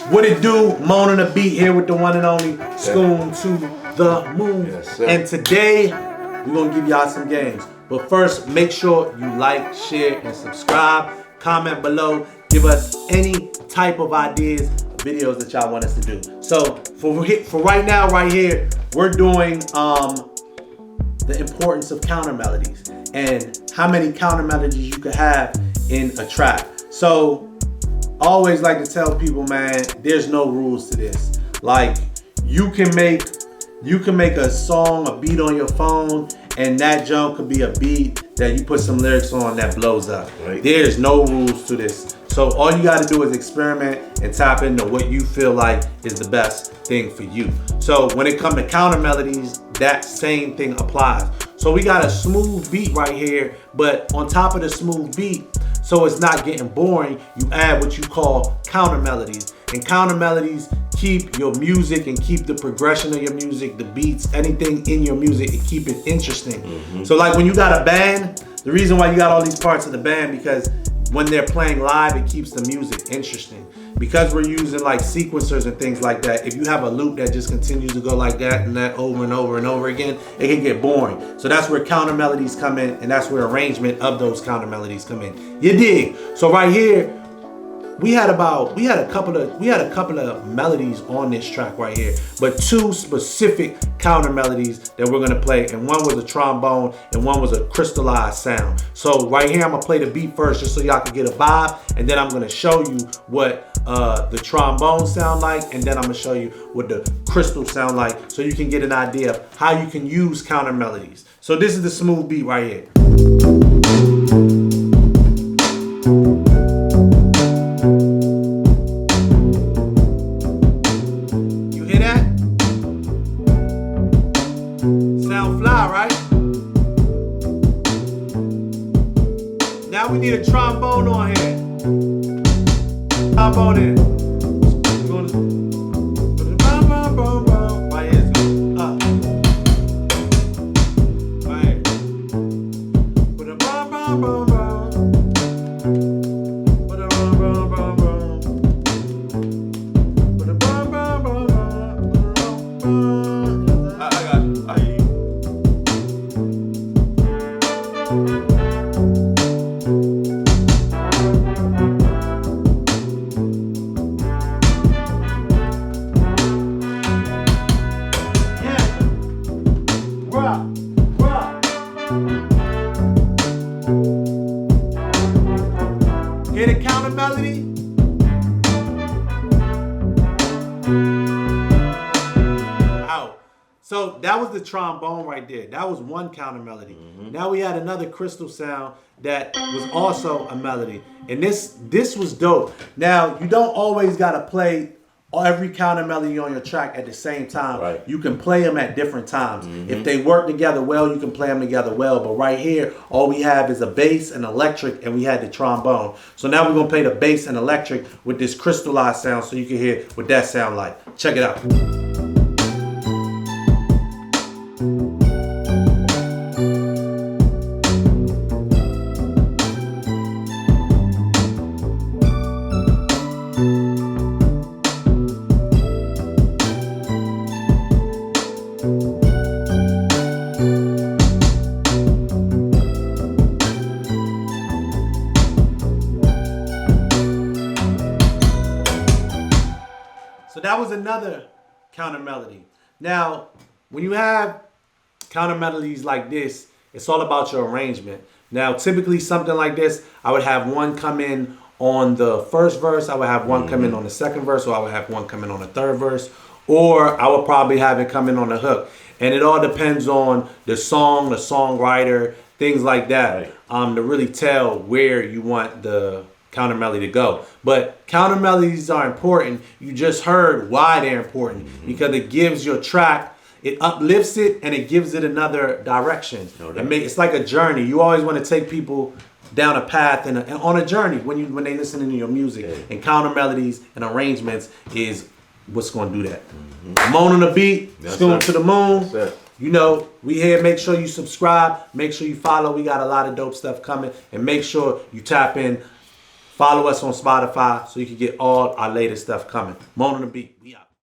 What it do? MoneOnDaBeat here with the one and only Schoon to the Moon. Yes, and today, we're going to give y'all some games. But first, make sure you like, share, and subscribe. Comment below. Give us any type of ideas, videos that y'all want us to do. So, for right now, right here, we're doing the importance of counter melodies and how many counter melodies you could have in a track. So, I always like to tell people, man, there's no rules to this. Like, you can make a song, a beat on your phone, and that jump could be a beat that you put some lyrics on that blows up. Right. There's no rules to this. So all you gotta do is experiment and tap into what you feel like is the best thing for you. So when it comes to counter melodies, that same thing applies. So we got a smooth beat right here, but on top of the smooth beat, so it's not getting boring, you add what you call counter melodies. And counter melodies keep your music and keep the progression of your music, the beats, anything in your music, and keep it interesting. So like when you got a band, the reason why you got all these parts of the band, because when they're playing live, it keeps the music interesting. Because we're using like sequencers and things like that, if you have a loop that just continues to go like that and that over and over and over again, it can get boring. So that's where counter melodies come in, and that's where arrangement of those counter melodies come in. You dig? So right here, we had a couple of melodies on this track right here, but two specific counter melodies that we're gonna play, and one was a trombone and one was a crystallized sound. So right here, I'm gonna play the beat first just so y'all can get a vibe, and then I'm gonna show you what the trombone sound like, and then I'm gonna show you what the crystal sound like, so you can get an idea of how you can use counter melodies. So this is the smooth beat right here. Now we need a trombone on here. Trombone in. We're gonna put a bum bum bum bum. Right here, it's going up. Right here. Put a bum bum bum bum. Put a bum bum bum bum. Put a bum bum bum bum. I got it. I hear you. Hear the counter melody? Out. So that was the trombone right there. That was one counter melody. Now we had another crystal sound that was also a melody. And this was dope. Now, you don't always gotta play every counter melody on your track at the same time. Right. You can play them at different times. If they work together well, you can play them together well. But right here, all we have is a bass and electric, and we had the trombone. So now we're gonna play the bass and electric with this crystallized sound so you can hear what that sound like. Check it out. So that was another counter melody. Now, when you have counter melodies like this, it's all about your arrangement. Now, typically something like this, I would have one come in on the first verse, I would have one come in on the second verse, or I would have one come in on the third verse, or I would probably have it come in on the hook. And it all depends on the song, the songwriter, things like that, to really tell where you want the counter melody to go. But counter melodies are important. You just heard why they're important, because it gives your track, it uplifts it, and it gives it another direction. It's like a journey. You always want to take people down a path and on a journey when they listen to your music. And counter melodies and arrangements is what's going to do that. MoneOnDaBeat, Schoon to the Moon. You know, we here. Make sure you subscribe. Make sure you follow. We got a lot of dope stuff coming. And make sure you tap in Follow us on Spotify so you can get all our latest stuff coming. Mone on the beat. We out.